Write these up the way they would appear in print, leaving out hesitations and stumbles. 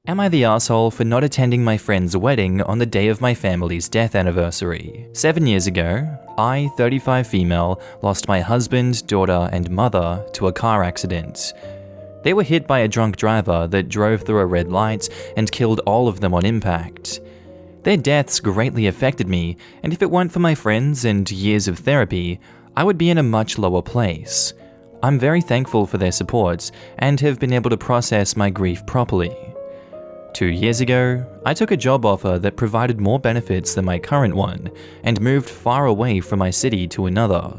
Am I the asshole for not attending my friend's wedding on the day of my family's death anniversary? 7 years ago, I, 35 female, lost my husband, daughter, and mother to a car accident. They were hit by a drunk driver that drove through a red light and killed all of them on impact. Their deaths greatly affected me, and if it weren't for my friends and years of therapy, I would be in a much lower place. I'm very thankful for their support and have been able to process my grief properly. 2 years ago, I took a job offer that provided more benefits than my current one and moved far away from my city to another.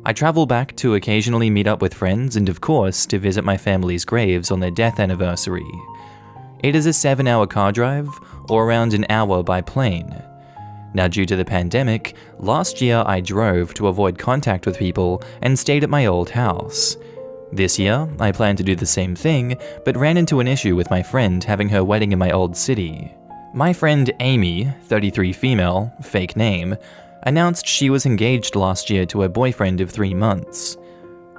I travel back to occasionally meet up with friends and of course to visit my family's graves on their death anniversary. It is a 7-hour car drive or around an hour by plane. Now due to the pandemic, last year I drove to avoid contact with people and stayed at my old house. This year, I plan to do the same thing, but ran into an issue with my friend having her wedding in my old city. My friend Amy, 33 female, fake name, announced she was engaged last year to her boyfriend of 3 months.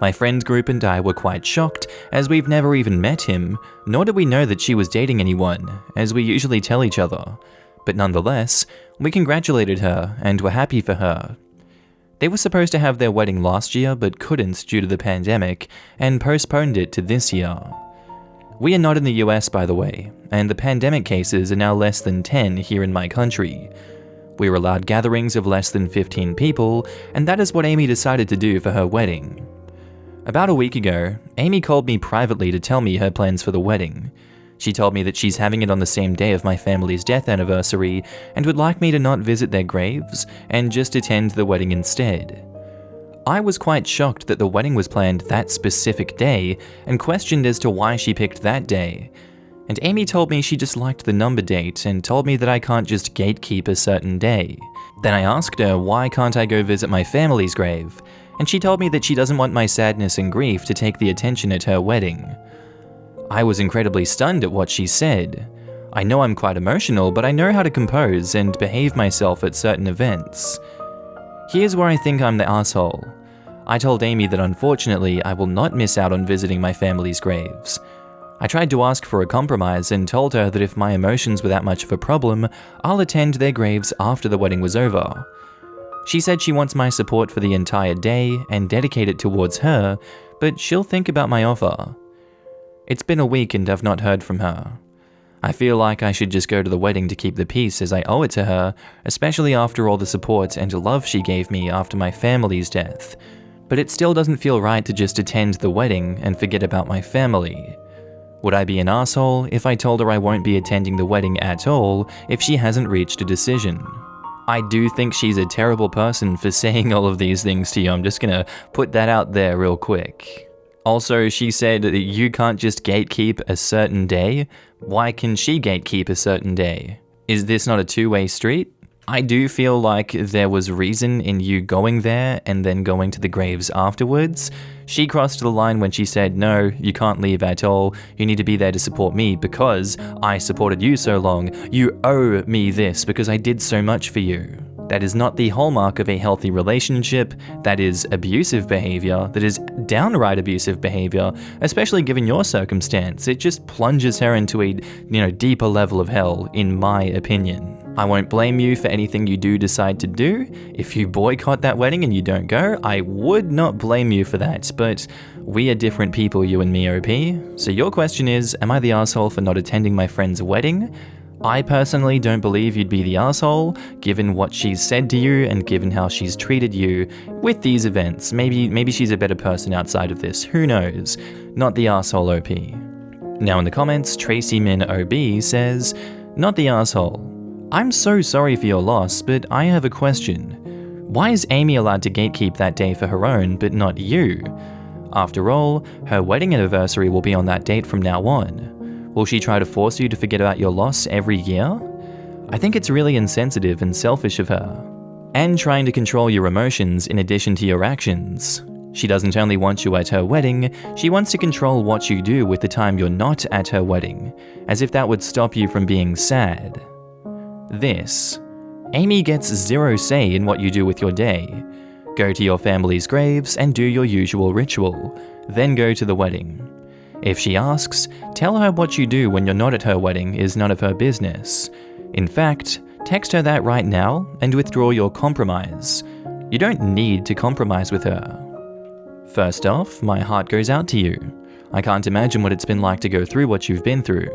My friend group and I were quite shocked, as we've never even met him, nor did we know that she was dating anyone, as we usually tell each other. But nonetheless, we congratulated her and were happy for her. They were supposed to have their wedding last year but couldn't due to the pandemic and postponed it to this year. We are not in the US, by the way, and the pandemic cases are now less than 10 here in my country. We were allowed gatherings of less than 15 people, and that is what Amy decided to do for her wedding. About a week ago, Amy called me privately to tell me her plans for the wedding. She told me that she's having it on the same day of my family's death anniversary and would like me to not visit their graves and just attend the wedding instead. I was quite shocked that the wedding was planned that specific day and questioned as to why she picked that day. And Amy told me she just liked the number date and told me that I can't just gatekeep a certain day. Then I asked her why can't I go visit my family's grave, and she told me that she doesn't want my sadness and grief to take the attention at her wedding. I was incredibly stunned at what she said. I know I'm quite emotional, but I know how to compose and behave myself at certain events. Here's where I think I'm the asshole. I told Amy that unfortunately I will not miss out on visiting my family's graves. I tried to ask for a compromise and told her that if my emotions were that much of a problem, I'll attend their graves after the wedding was over. She said she wants my support for the entire day and dedicate it towards her, but she'll think about my offer. It's been a week and I've not heard from her. I feel like I should just go to the wedding to keep the peace as I owe it to her, especially after all the support and love she gave me after my family's death. But it still doesn't feel right to just attend the wedding and forget about my family. Would I be an asshole if I told her I won't be attending the wedding at all if she hasn't reached a decision? I do think she's a terrible person for saying all of these things to you. I'm just gonna put that out there real quick. Also, she said that you can't just gatekeep a certain day. Why can she gatekeep a certain day? Is this not a two-way street? I do feel like there was reason in you going there and then going to the graves afterwards. She crossed the line when she said, no, you can't leave at all. You need to be there to support me because I supported you so long. You owe me this because I did so much for you. That is not the hallmark of a healthy relationship. That is abusive behavior. That is downright abusive behavior, especially given your circumstance. It just plunges her into a, deeper level of hell, in my opinion. I won't blame you for anything you do decide to do. If you boycott that wedding and you don't go, I would not blame you for that, but we are different people, you and me, OP. So your question is, am I the asshole for not attending my friend's wedding? I personally don't believe you'd be the asshole, given what she's said to you and given how she's treated you with these events. Maybe she's a better person outside of this, who knows? Not the asshole, OP. Now in the comments, Tracy Min OB says, not the asshole. I'm so sorry for your loss, but I have a question. Why is Amy allowed to gatekeep that day for her own, but not you? After all, her wedding anniversary will be on that date from now on. Will she try to force you to forget about your loss every year? I think it's really insensitive and selfish of her. And trying to control your emotions in addition to your actions. She doesn't only want you at her wedding, she wants to control what you do with the time you're not at her wedding, as if that would stop you from being sad. Amy gets zero say in what you do with your day. Go to your family's graves and do your usual ritual, then go to the wedding. If she asks, tell her what you do when you're not at her wedding is none of her business. In fact, text her that right now and withdraw your compromise. You don't need to compromise with her. First off, my heart goes out to you. I can't imagine what it's been like to go through what you've been through.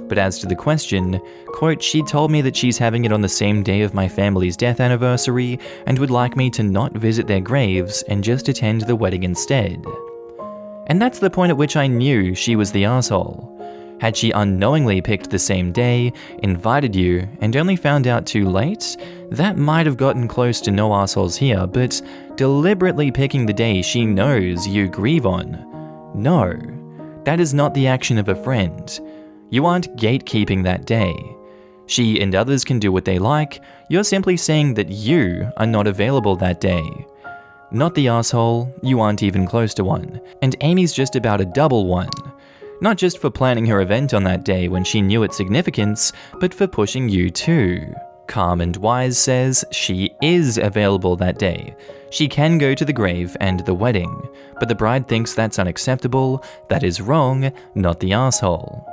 But as to the question, quote, she told me that she's having it on the same day of my family's death anniversary and would like me to not visit their graves and just attend the wedding instead. And that's the point at which I knew she was the asshole. Had she unknowingly picked the same day, invited you, and only found out too late, that might have gotten close to no assholes here, but deliberately picking the day she knows you grieve on. No, that is not the action of a friend. You aren't gatekeeping that day. She and others can do what they like, you're simply saying that you are not available that day. Not the asshole, you aren't even close to one, and Amy's just about a double one. Not just for planning her event on that day when she knew its significance, but for pushing you too. Calm and Wise says she is available that day. She can go to the grave and the wedding, but the bride thinks that's unacceptable, that is wrong, not the asshole.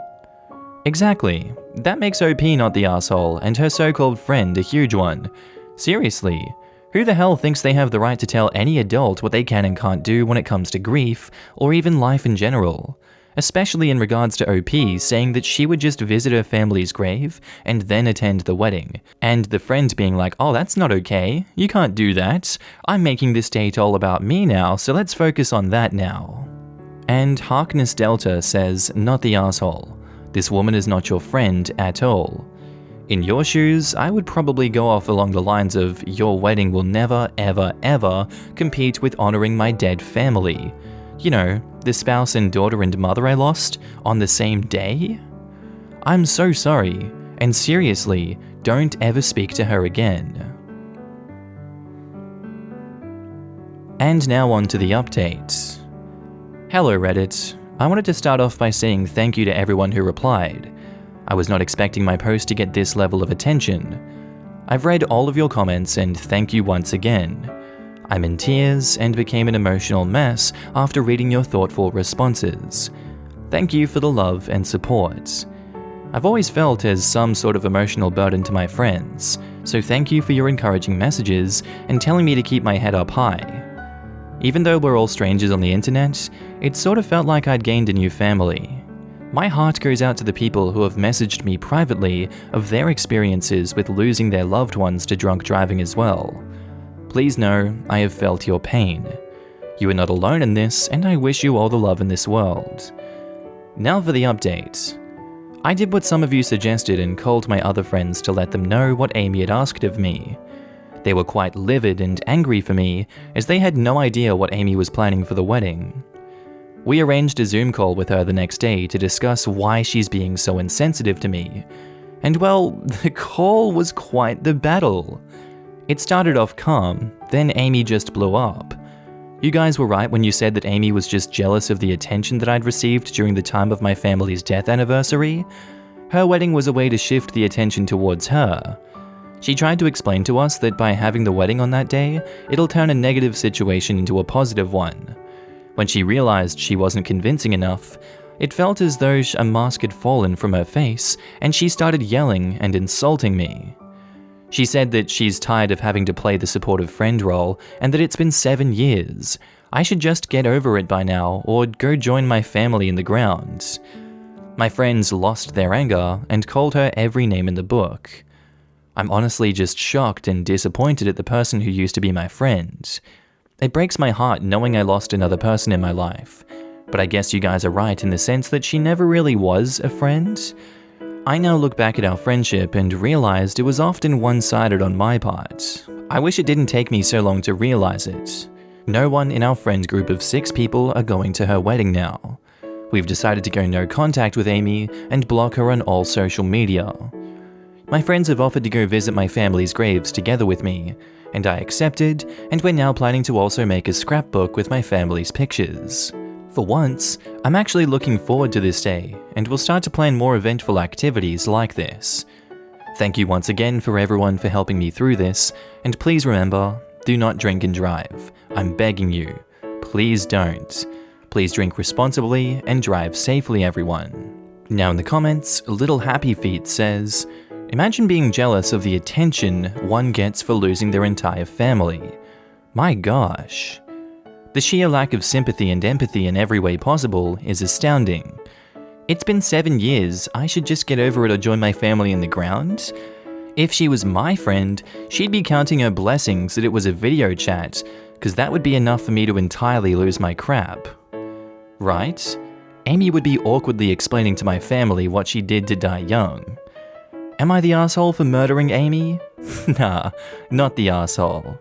Exactly. That makes OP not the asshole and her so-called friend a huge one. Seriously, who the hell thinks they have the right to tell any adult what they can and can't do when it comes to grief, or even life in general? Especially in regards to OP saying that she would just visit her family's grave and then attend the wedding, and the friend being like, oh, that's not okay, you can't do that, I'm making this date all about me now, so let's focus on that now. And Harkness Delta says, not the asshole. This woman is not your friend at all. In your shoes, I would probably go off along the lines of, your wedding will never, ever, ever compete with honoring my dead family. You know, the spouse and daughter and mother I lost on the same day? I'm so sorry, and seriously, don't ever speak to her again. And now on to the update. Hello Reddit. I wanted to start off by saying thank you to everyone who replied. I was not expecting my post to get this level of attention. I've read all of your comments and thank you once again. I'm in tears and became an emotional mess after reading your thoughtful responses. Thank you for the love and support. I've always felt as some sort of emotional burden to my friends, so thank you for your encouraging messages and telling me to keep my head up high. Even though we're all strangers on the internet, it sort of felt like I'd gained a new family. My heart goes out to the people who have messaged me privately of their experiences with losing their loved ones to drunk driving as well. Please know I have felt your pain. You are not alone in this, and I wish you all the love in this world. Now for the update. I did what some of you suggested and called my other friends to let them know what Amy had asked of me. They were quite livid and angry for me, as they had no idea what Amy was planning for the wedding. We arranged a Zoom call with her the next day to discuss why she's being so insensitive to me. And well, the call was quite the battle. It started off calm, then Amy just blew up. You guys were right when you said that Amy was just jealous of the attention that I'd received during the time of my family's death anniversary. Her wedding was a way to shift the attention towards her. She tried to explain to us that by having the wedding on that day, it'll turn a negative situation into a positive one. When she realized she wasn't convincing enough, it felt as though a mask had fallen from her face and she started yelling and insulting me. She said that she's tired of having to play the supportive friend role and that it's been 7 years. I should just get over it by now or go join my family in the ground. My friends lost their anger and called her every name in the book. I'm honestly just shocked and disappointed at the person who used to be my friend. It breaks my heart knowing I lost another person in my life, but I guess you guys are right in the sense that she never really was a friend. I now look back at our friendship and realized it was often one-sided on my part. I wish it didn't take me so long to realize it. No one in our friend group of 6 people are going to her wedding now. We've decided to go no contact with Amy and block her on all social media. My friends have offered to go visit my family's graves together with me, and I accepted, and we're now planning to also make a scrapbook with my family's pictures. For once, I'm actually looking forward to this day, and we'll start to plan more eventful activities like this. Thank you once again for everyone for helping me through this, and please remember, do not drink and drive. I'm begging you. Please don't. Please drink responsibly and drive safely, everyone. Now in the comments, Little Happy Feet says, imagine being jealous of the attention one gets for losing their entire family. My gosh. The sheer lack of sympathy and empathy in every way possible is astounding. It's been 7 years, I should just get over it or join my family in the ground? If she was my friend, she'd be counting her blessings that it was a video chat, because that would be enough for me to entirely lose my crap. Right? Amy would be awkwardly explaining to my family what she did to die young. Am I the asshole for murdering Amy? Nah, not the asshole.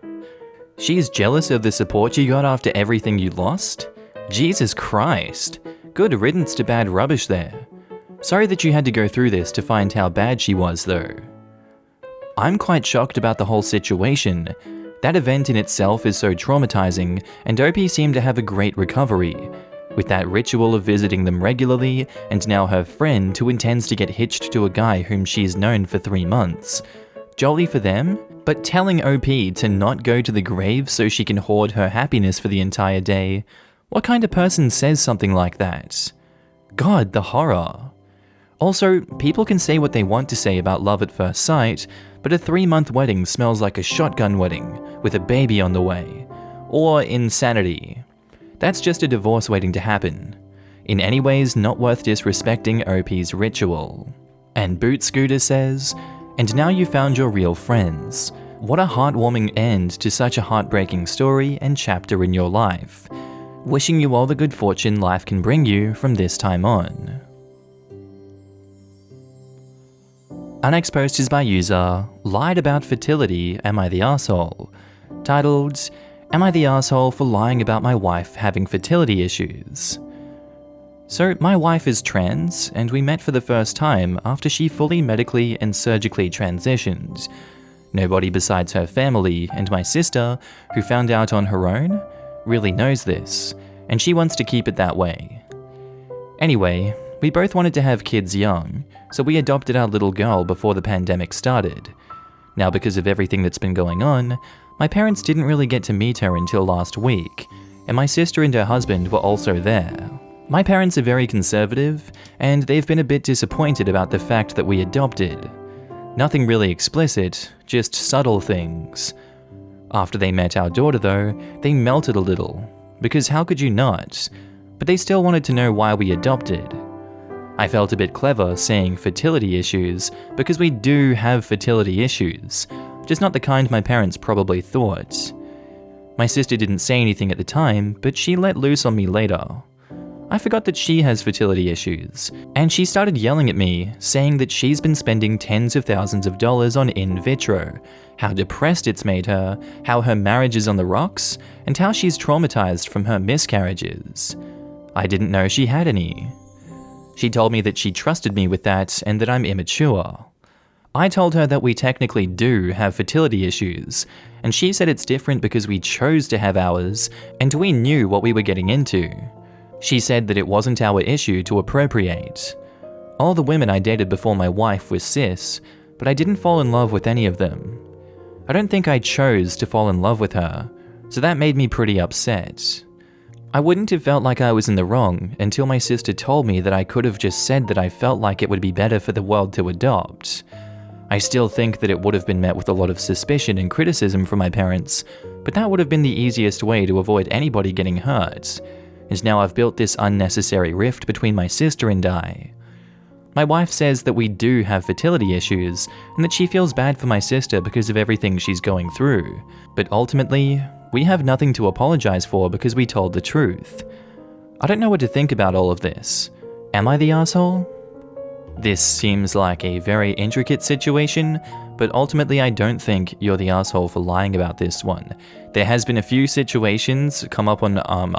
She's jealous of the support you got after everything you lost? Jesus Christ. Good riddance to bad rubbish there. Sorry that you had to go through this to find how bad she was though. I'm quite shocked about the whole situation. That event in itself is so traumatizing, and Opie seemed to have a great recovery, with that ritual of visiting them regularly, and now her friend who intends to get hitched to a guy whom she's known for 3 months. Jolly for them, but telling OP to not go to the grave so she can hoard her happiness for the entire day. What kind of person says something like that? God, the horror. Also, people can say what they want to say about love at first sight, but a 3-month wedding smells like a shotgun wedding with a baby on the way. Or insanity. That's just a divorce waiting to happen. In any ways, not worth disrespecting OP's ritual. And Boot Scooter says, and now you found your real friends. What a heartwarming end to such a heartbreaking story and chapter in your life. Wishing you all the good fortune life can bring you from this time on. Our next post is by user Lied About Fertility, Am I the Asshole? Titled, Am I the asshole for lying about my wife having fertility issues? So, my wife is trans, and we met for the first time after she fully medically and surgically transitioned. Nobody besides her family and my sister, who found out on her own, really knows this, and she wants to keep it that way. Anyway, we both wanted to have kids young, so we adopted our little girl before the pandemic started. Now, because of everything that's been going on, my parents didn't really get to meet her until last week, and my sister and her husband were also there. My parents are very conservative, and they've been a bit disappointed about the fact that we adopted. Nothing really explicit, just subtle things. After they met our daughter though, they melted a little, because how could you not? But they still wanted to know why we adopted. I felt a bit clever saying fertility issues, because we do have fertility issues, just not the kind my parents probably thought. My sister didn't say anything at the time, but she let loose on me later. I forgot that she has fertility issues, and she started yelling at me, saying that she's been spending tens of thousands of dollars on in vitro, how depressed it's made her, how her marriage is on the rocks, and how she's traumatized from her miscarriages. I didn't know she had any. She told me that she trusted me with that and that I'm immature. I told her that we technically do have fertility issues, and she said it's different because we chose to have ours and we knew what we were getting into. She said that it wasn't our issue to appropriate. All the women I dated before my wife were cis, but I didn't fall in love with any of them. I don't think I chose to fall in love with her, so that made me pretty upset. I wouldn't have felt like I was in the wrong until my sister told me that I could have just said that I felt like it would be better for the world to adopt. I still think that it would have been met with a lot of suspicion and criticism from my parents, but that would have been the easiest way to avoid anybody getting hurt. And now I've built this unnecessary rift between my sister and I. My wife says that we do have fertility issues, and that she feels bad for my sister because of everything she's going through. But ultimately, we have nothing to apologize for because we told the truth. I don't know what to think about all of this. Am I the asshole? This seems like a very intricate situation, but ultimately I don't think you're the asshole for lying about this one. There has been a few situations come up on r/am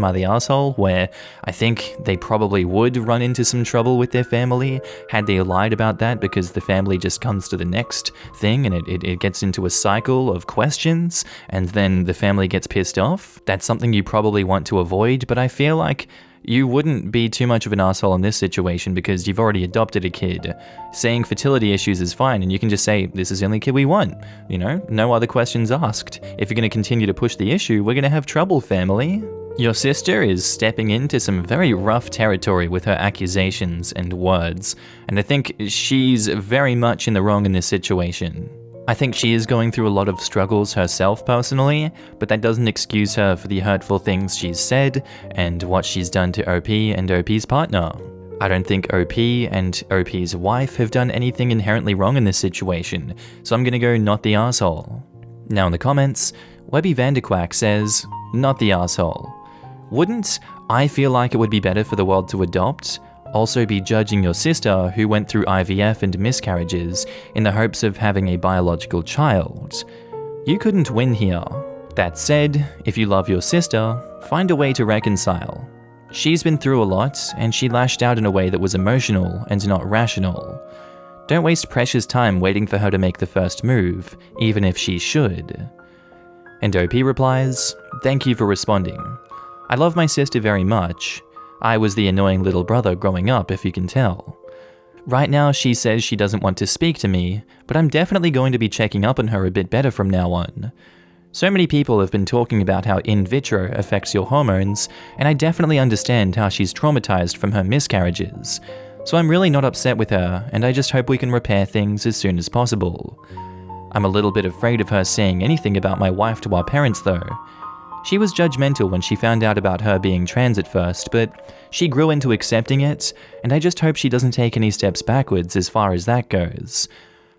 I the asshole where I think they probably would run into some trouble with their family had they lied about that, because the family just comes to the next thing and it gets into a cycle of questions and then the family gets pissed off. That's something you probably want to avoid, but I feel like you wouldn't be too much of an asshole in this situation because you've already adopted a kid. Saying fertility issues is fine, and you can just say, this is the only kid we want. You know, no other questions asked. If you're going to continue to push the issue, we're going to have trouble, family. Your sister is stepping into some very rough territory with her accusations and words, and I think she's very much in the wrong in this situation. I think she is going through a lot of struggles herself personally, but that doesn't excuse her for the hurtful things she's said and what she's done to OP and OP's partner. I don't think OP and OP's wife have done anything inherently wrong in this situation, so I'm gonna go not the arsehole. Now in the comments, Webby Vanderquack says, not the arsehole. Wouldn't I feel like it would be better for the world to adopt? Also be judging your sister who went through IVF and miscarriages in the hopes of having a biological child. You couldn't win here. That said, if you love your sister, find a way to reconcile. She's been through a lot, and she lashed out in a way that was emotional and not rational. Don't waste precious time waiting for her to make the first move, even if she should. And OP replies, thank you for responding. I love my sister very much. I was the annoying little brother growing up, if you can tell. Right now, she says she doesn't want to speak to me, but I'm definitely going to be checking up on her a bit better from now on. So many people have been talking about how in vitro affects your hormones, and I definitely understand how she's traumatized from her miscarriages. So I'm really not upset with her, and I just hope we can repair things as soon as possible. I'm a little bit afraid of her saying anything about my wife to our parents though. She was judgmental when she found out about her being trans at first, but she grew into accepting it, and I just hope she doesn't take any steps backwards as far as that goes.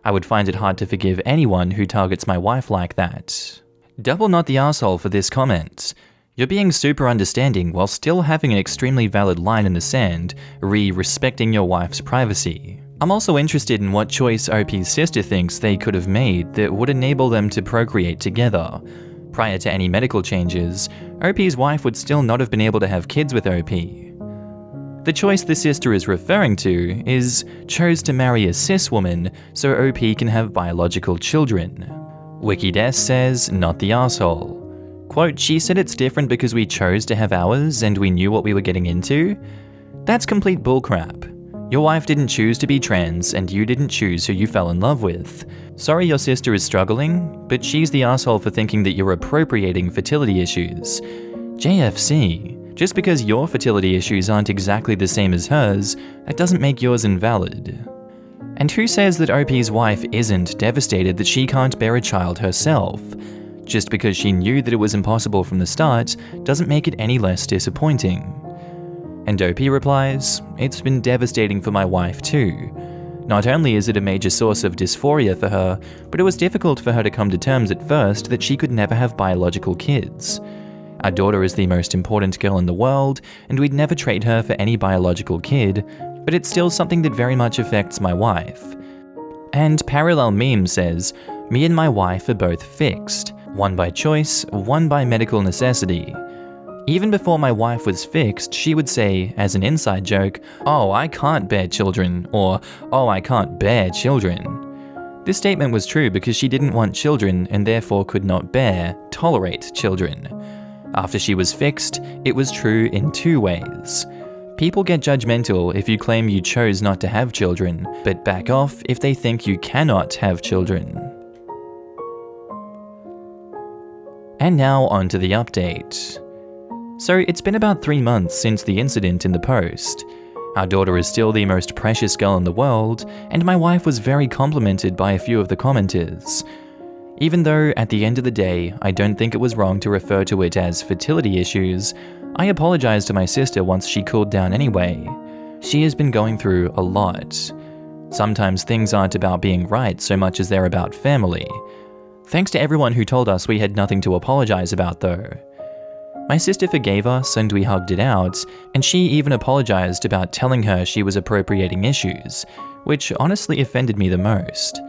I would find it hard to forgive anyone who targets my wife like that. Double not the arsehole for this comment. You're being super understanding while still having an extremely valid line in the sand, respecting your wife's privacy. I'm also interested in what choice OP's sister thinks they could have made that would enable them to procreate together. Prior to any medical changes, OP's wife would still not have been able to have kids with OP. The choice the sister is referring to is chose to marry a cis woman so OP can have biological children. Wikides says, not the arsehole. Quote, she said it's different because we chose to have ours and we knew what we were getting into? That's complete bullcrap. Your wife didn't choose to be trans, and you didn't choose who you fell in love with. Sorry your sister is struggling, but she's the asshole for thinking that you're appropriating fertility issues. JFC, just because your fertility issues aren't exactly the same as hers, that doesn't make yours invalid. And who says that OP's wife isn't devastated that she can't bear a child herself? Just because she knew that it was impossible from the start, doesn't make it any less disappointing. And OP replies, it's been devastating for my wife too. Not only is it a major source of dysphoria for her, but it was difficult for her to come to terms at first that she could never have biological kids. Our daughter is the most important girl in the world, and we'd never trade her for any biological kid, but it's still something that very much affects my wife. And Parallel Meme says, me and my wife are both fixed, one by choice, one by medical necessity. Even before my wife was fixed, she would say, as an inside joke, oh, I can't bear children, or oh, I can't bear children. This statement was true because she didn't want children and therefore could not tolerate children. After she was fixed, it was true in two ways. People get judgmental if you claim you chose not to have children, but back off if they think you cannot have children. And now onto the update. So it's been about 3 months since the incident in the post. Our daughter is still the most precious girl in the world, and my wife was very complimented by a few of the commenters. Even though, at the end of the day, I don't think it was wrong to refer to it as fertility issues, I apologized to my sister once she cooled down anyway. She has been going through a lot. Sometimes things aren't about being right so much as they're about family. Thanks to everyone who told us we had nothing to apologize about though. My sister forgave us and we hugged it out, and she even apologized about telling her she was appropriating issues, which honestly offended me the most.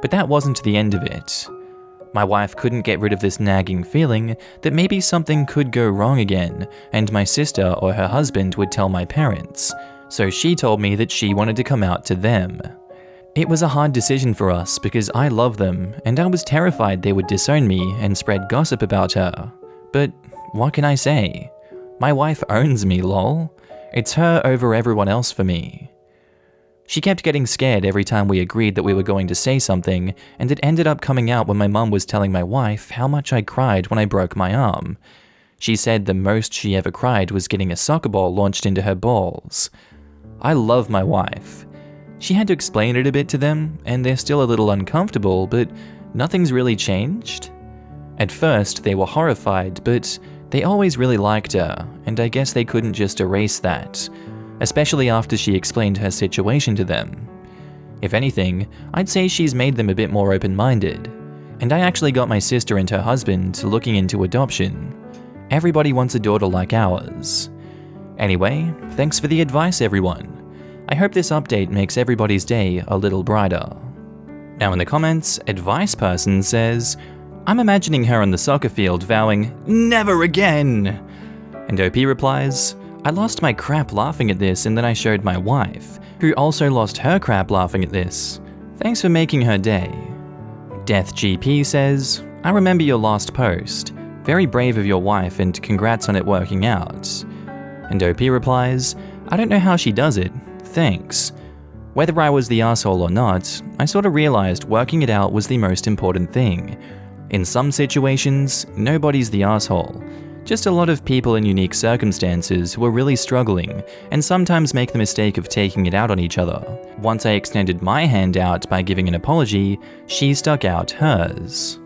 But that wasn't the end of it. My wife couldn't get rid of this nagging feeling that maybe something could go wrong again, and my sister or her husband would tell my parents, so she told me that she wanted to come out to them. It was a hard decision for us because I love them, and I was terrified they would disown me and spread gossip about her. But what can I say? My wife owns me, lol. It's her over everyone else for me. She kept getting scared every time we agreed that we were going to say something, and it ended up coming out when my mum was telling my wife how much I cried when I broke my arm. She said the most she ever cried was getting a soccer ball launched into her balls. I love my wife. She had to explain it a bit to them, and they're still a little uncomfortable, but nothing's really changed. At first, they were horrified, but they always really liked her, and I guess they couldn't just erase that, especially after she explained her situation to them. If anything, I'd say she's made them a bit more open-minded. And I actually got my sister and her husband looking into adoption. Everybody wants a daughter like ours. Anyway, thanks for the advice, everyone. I hope this update makes everybody's day a little brighter. Now in the comments, Advice Person says, I'm imagining her on the soccer field vowing, "Never again!" And OP replies, I lost my crap laughing at this and then I showed my wife, who also lost her crap laughing at this. Thanks for making her day. Death GP says, I remember your last post. Very brave of your wife and congrats on it working out. And OP replies, I don't know how she does it. Thanks. Whether I was the asshole or not, I sort of realized working it out was the most important thing. In some situations, nobody's the asshole. Just a lot of people in unique circumstances who are really struggling and sometimes make the mistake of taking it out on each other. Once I extended my hand out by giving an apology, she stuck out hers.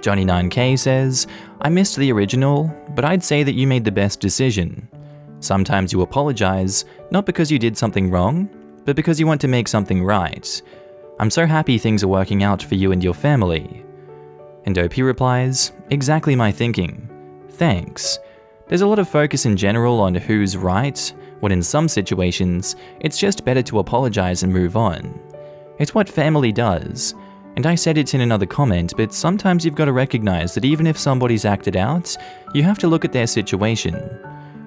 Johnny9K says, I missed the original, but I'd say that you made the best decision. Sometimes you apologize, not because you did something wrong, but because you want to make something right. I'm so happy things are working out for you and your family. And OP replies, exactly my thinking. Thanks. There's a lot of focus in general on who's right, when in some situations, it's just better to apologize and move on. It's what family does. And I said it in another comment, but sometimes you've got to recognize that even if somebody's acted out, you have to look at their situation.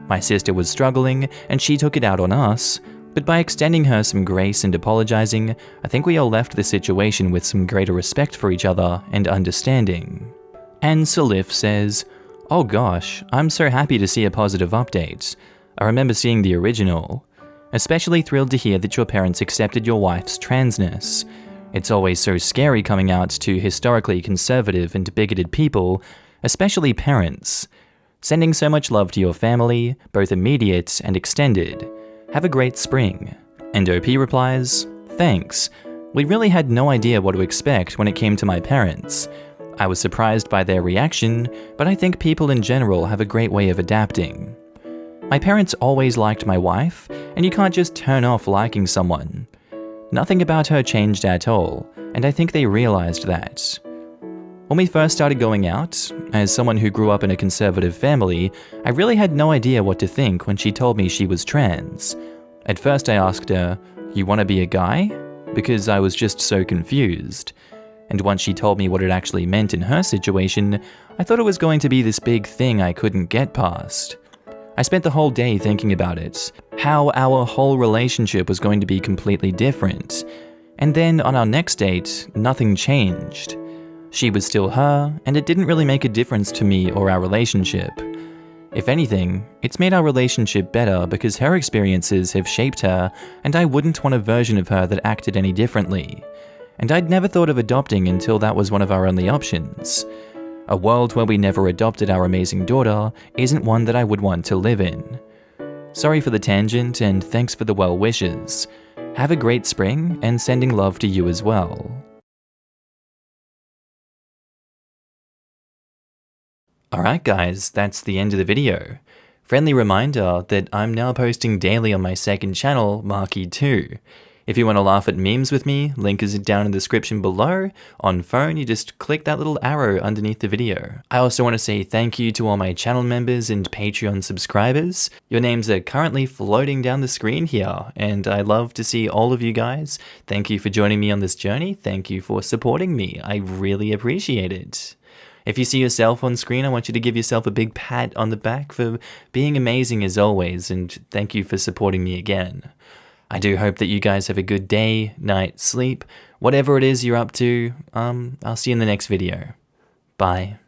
My sister was struggling, and she took it out on us, but by extending her some grace and apologizing, I think we all left the situation with some greater respect for each other and understanding. And Salif says, oh gosh, I'm so happy to see a positive update. I remember seeing the original. Especially thrilled to hear that your parents accepted your wife's transness. It's always so scary coming out to historically conservative and bigoted people, especially parents. Sending so much love to your family, both immediate and extended. Have a great spring. And OP replies, thanks. We really had no idea what to expect when it came to my parents. I was surprised by their reaction, but I think people in general have a great way of adapting. My parents always liked my wife, and you can't just turn off liking someone. Nothing about her changed at all, and I think they realized that. When we first started going out, as someone who grew up in a conservative family, I really had no idea what to think when she told me she was trans. At first I asked her, "You want to be a guy?" because I was just so confused. And once she told me what it actually meant in her situation, I thought it was going to be this big thing I couldn't get past. I spent the whole day thinking about it, how our whole relationship was going to be completely different. And then on our next date, nothing changed. She was still her, and it didn't really make a difference to me or our relationship. If anything, it's made our relationship better because her experiences have shaped her, and I wouldn't want a version of her that acted any differently. And I'd never thought of adopting until that was one of our only options. A world where we never adopted our amazing daughter isn't one that I would want to live in. Sorry for the tangent, and thanks for the well wishes. Have a great spring, and sending love to you as well. Alright guys, that's the end of the video. Friendly reminder that I'm now posting daily on my second channel, Marky2. If you want to laugh at memes with me, link is down in the description below. On phone, you just click that little arrow underneath the video. I also want to say thank you to all my channel members and Patreon subscribers. Your names are currently floating down the screen here, and I love to see all of you guys. Thank you for joining me on this journey. Thank you for supporting me. I really appreciate it. If you see yourself on screen, I want you to give yourself a big pat on the back for being amazing as always, and thank you for supporting me again. I do hope that you guys have a good day, night, sleep, whatever it is you're up to. I'll see you in the next video. Bye.